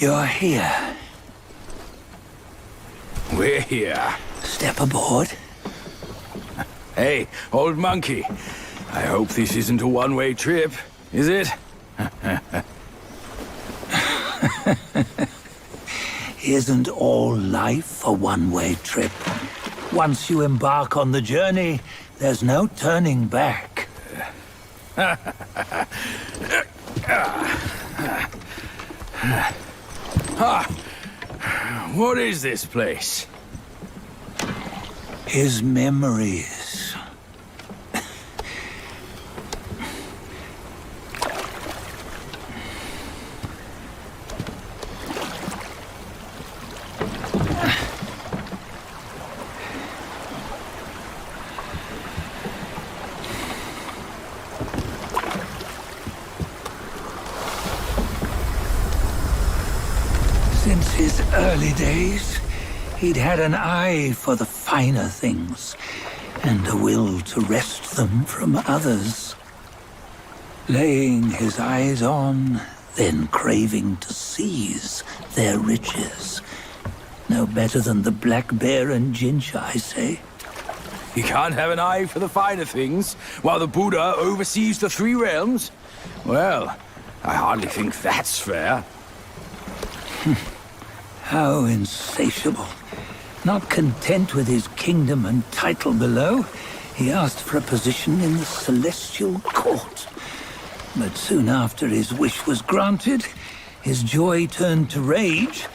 You're here. We're here. Step aboard. Hey, old monkey. I hope this isn't a one-way trip, is it? Isn't all life a one-way trip? Once you embark on the journey, there's no turning back. What is this place? His memories. Since his early days, he'd had an eye for the finer things, and a will to wrest them from others. Laying his eyes on, then craving to seize their riches. No better than the black bear and Jinch, I say. You can't have an eye for the finer things, while the Buddha oversees the three realms? Well, I hardly think that's fair. How insatiable. Not content with his kingdom and title below, he asked for a position in the celestial court. But soon after his wish was granted, his joy turned to rage,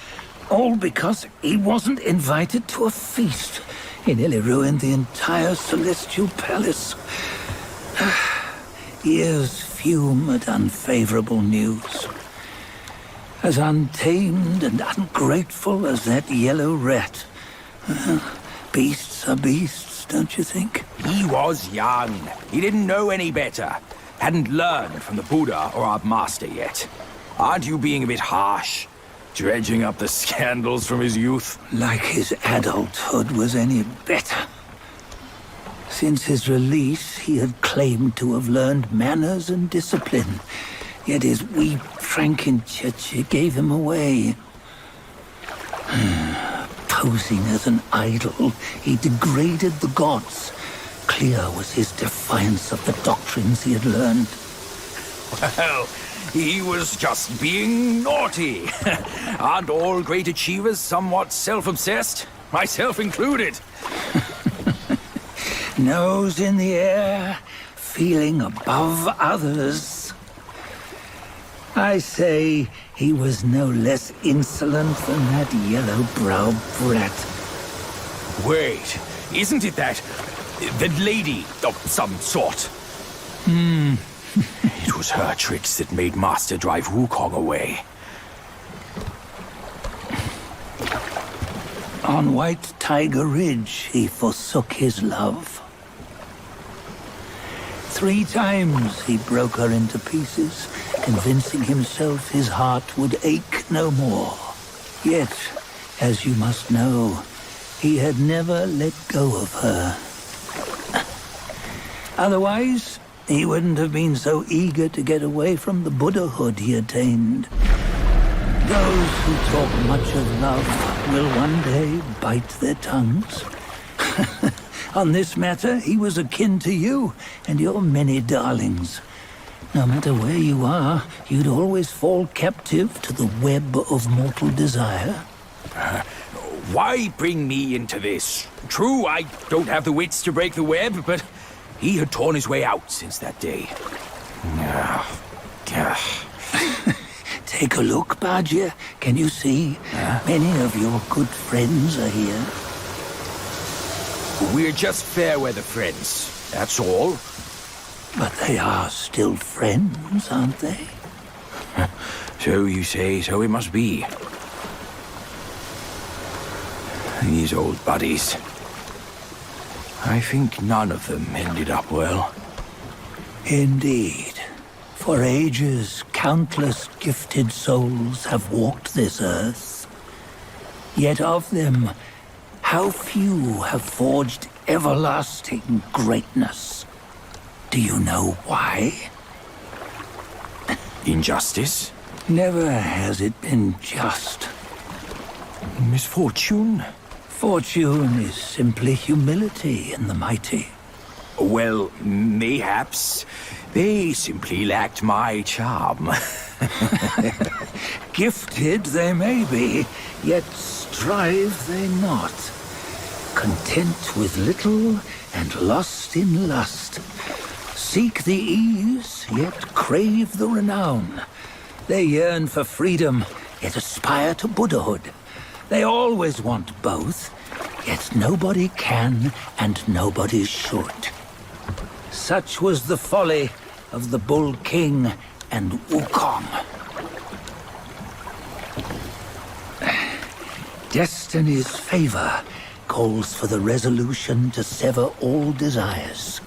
all because he wasn't invited to a feast. He nearly ruined the entire celestial palace. Ears fume at unfavorable news. As untamed and ungrateful as that yellow rat. Beasts are beasts, don't you think? He was young. He didn't know any better. Hadn't learned from the Buddha or our master yet. Aren't you being a bit harsh? Dredging up the scandals from his youth? Like his adulthood was any better. Since his release, he had claimed to have learned manners and discipline. Yet his weak Frankenchurch gave him away. Posing as an idol, he degraded the gods. Clear was his defiance of the doctrines he had learned. Well, he was just being naughty. Aren't all great achievers somewhat self-obsessed? Myself included. Nose in the air, feeling above others. I say he was no less insolent than that yellow-browed brat. Wait, isn't it that lady of some sort? It was her tricks that made Master drive Wukong away. On White Tiger Ridge, he forsook his love. 3 times he broke her into pieces, convincing himself his heart would ache no more. Yet, as you must know, he had never let go of her. Otherwise, he wouldn't have been so eager to get away from the Buddhahood he attained. Those who talk much of love will one day bite their tongues. On this matter, he was akin to you and your many darlings. No matter where you are, you'd always fall captive to the web of mortal desire. Why bring me into this? True, I don't have the wits to break the web, but he had torn his way out since that day. Take a look, Bajia. Can you see? Many of your good friends are here. We're just fair-weather friends, that's all. But they are still friends, aren't they? So you say, so it must be. These old buddies. I think none of them ended up well. Indeed. For ages, countless gifted souls have walked this earth. Yet of them, how few have forged everlasting greatness? Do you know why? Injustice? Never has it been just. Misfortune? Fortune is simply humility in the mighty. Well, mayhaps they simply lacked my charm. Gifted they may be, yet strive they not. Content with little and lost in lust. Seek the ease, yet crave the renown. They yearn for freedom, yet aspire to Buddhahood. They always want both, yet nobody can and nobody should. Such was the folly of the Bull King and Wukong. Destiny's favor calls for the resolution to sever all desires.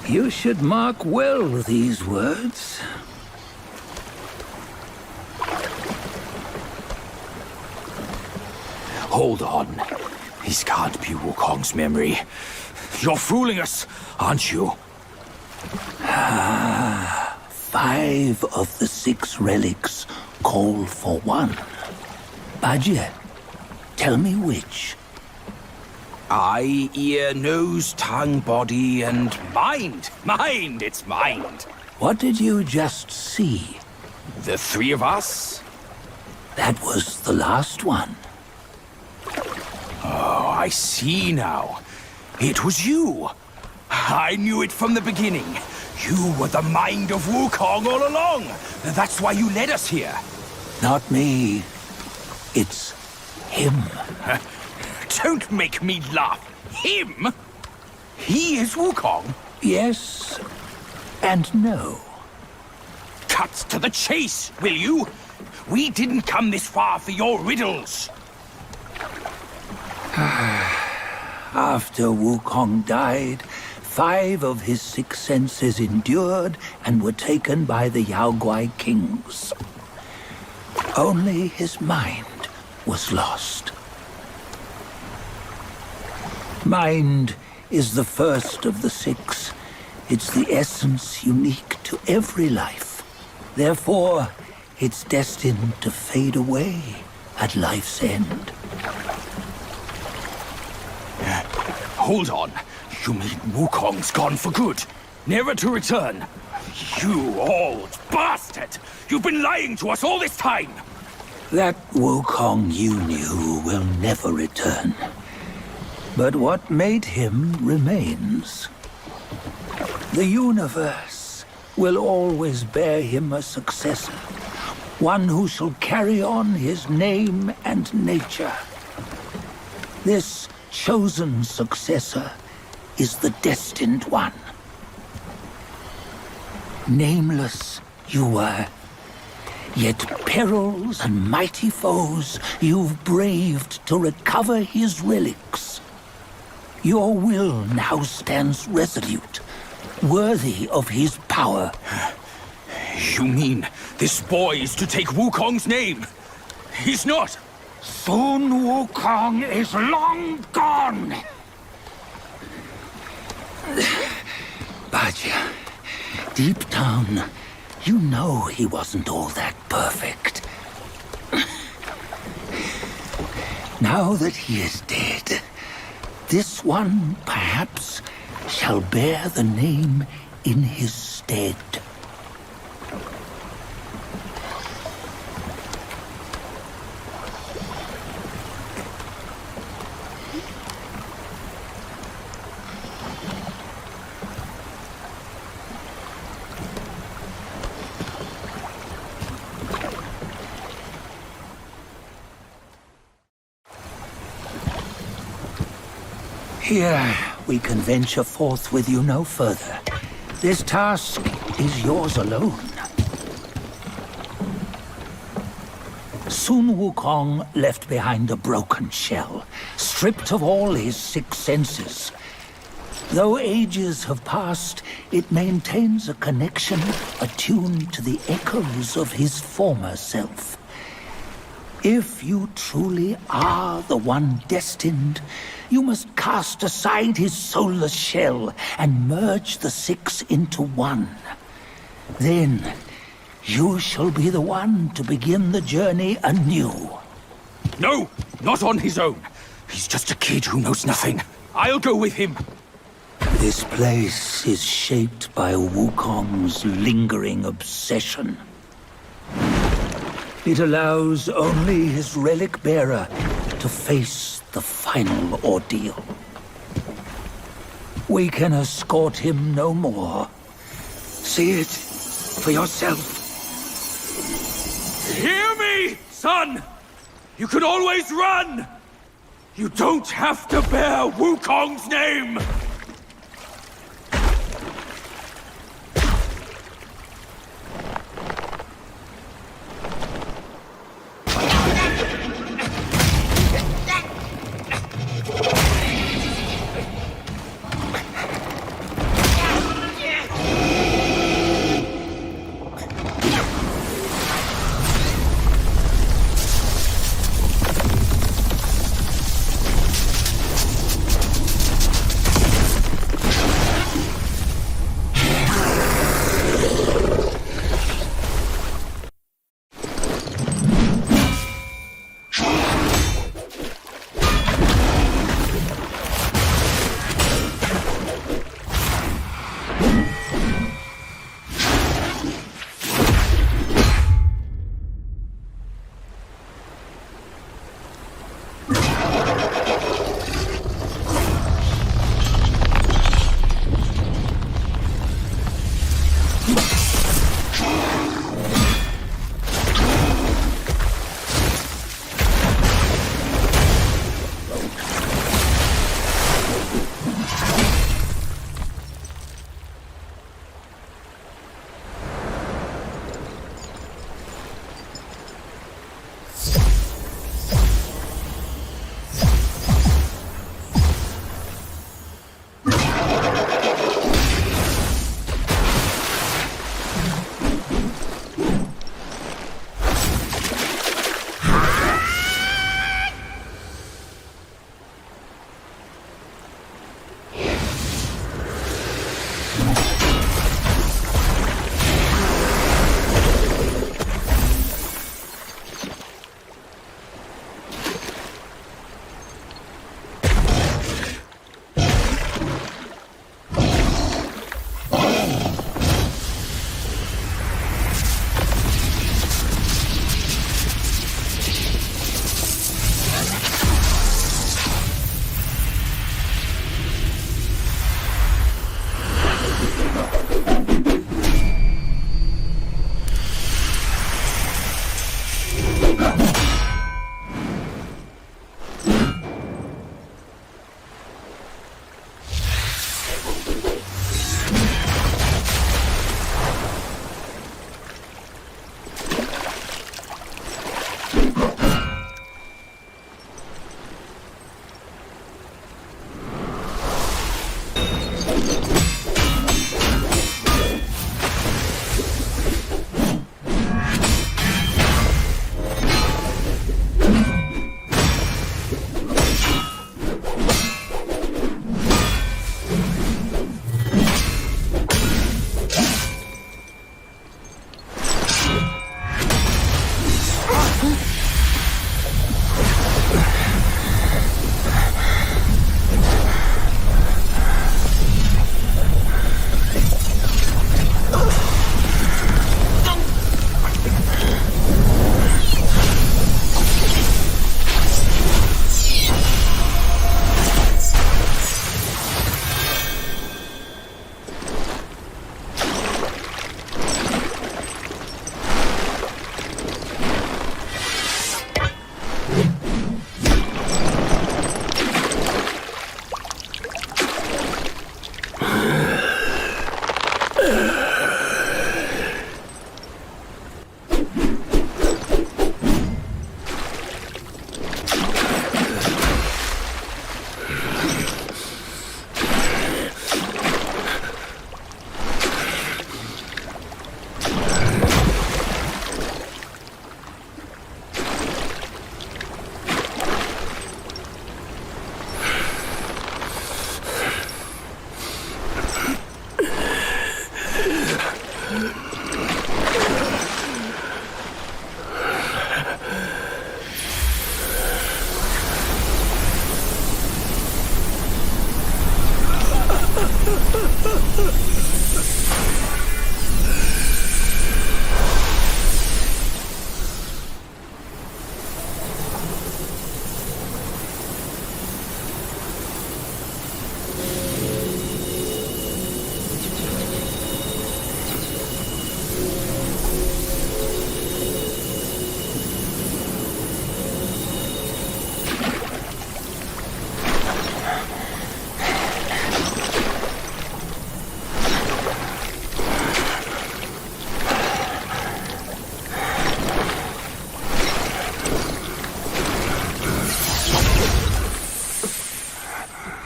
You should mark well these words. Hold on. This can't be Wukong's memory. You're fooling us, aren't you? 5 of the 6 relics call for one. Bajie, tell me which. Eye, ear, nose, tongue, body, and mind. Mind, it's mind. What did you just see? The 3 of us? That was the last one. Oh, I see now. It was you. I knew it from the beginning. You were the mind of Wukong all along. That's why you led us here. Not me. It's him. Don't make me laugh. Him? He is Wukong? Yes and no. Cut to the chase, will you? We didn't come this far for your riddles. After Wukong died, 5 of his 6 senses endured and were taken by the Yaoguai kings. Only his mind was lost. Mind is the first of the 6. It's the essence unique to every life. Therefore, it's destined to fade away at life's end. Hold on. You mean Wukong's gone for good? Never to return? You old bastard! You've been lying to us all this time! That Wukong you knew will never return. But what made him remains. The universe will always bear him a successor. One who shall carry on his name and nature. This chosen successor is the destined one. Nameless you were, yet perils and mighty foes you've braved to recover his relics. Your will now stands resolute, worthy of his power. You mean this boy is to take Wukong's name? He's not! Sun Wukong is long gone! Bajie, deep down, you know he wasn't all that perfect. Now that he is dead, this one, perhaps, shall bear the name in his stead. Here, we can venture forth with you no further. This task is yours alone. Sun Wukong left behind a broken shell, stripped of all his 6 senses. Though ages have passed, it maintains a connection attuned to the echoes of his former self. If you truly are the one destined, you must cast aside his soulless shell and merge the 6 into one. Then, you shall be the one to begin the journey anew. No, not on his own. He's just a kid who knows nothing. I'll go with him. This place is shaped by Wukong's lingering obsession. It allows only his relic bearer to face the final ordeal. We can escort him no more. See it for yourself. Hear me, son! You can always run! You don't have to bear Wukong's name!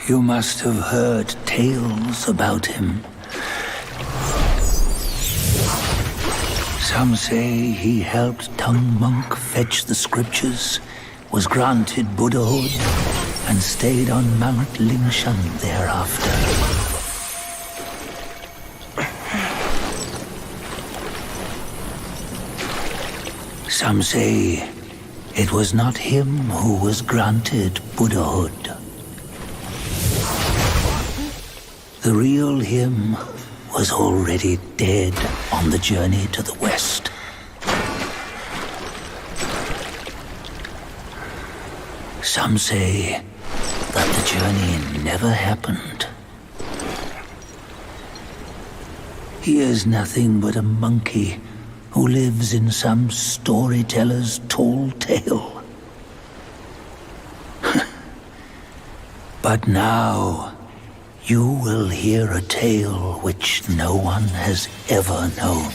You must have heard tales about him. Some say he helped Tung Monk fetch the scriptures, was granted Buddhahood, and stayed on Mount Lingshan thereafter. Some say it was not him who was granted Buddhahood. The real him was already dead on the journey to the west. Some say that the journey never happened. He is nothing but a monkey who lives in some storyteller's tall tale. But now, you will hear a tale which no one has ever known.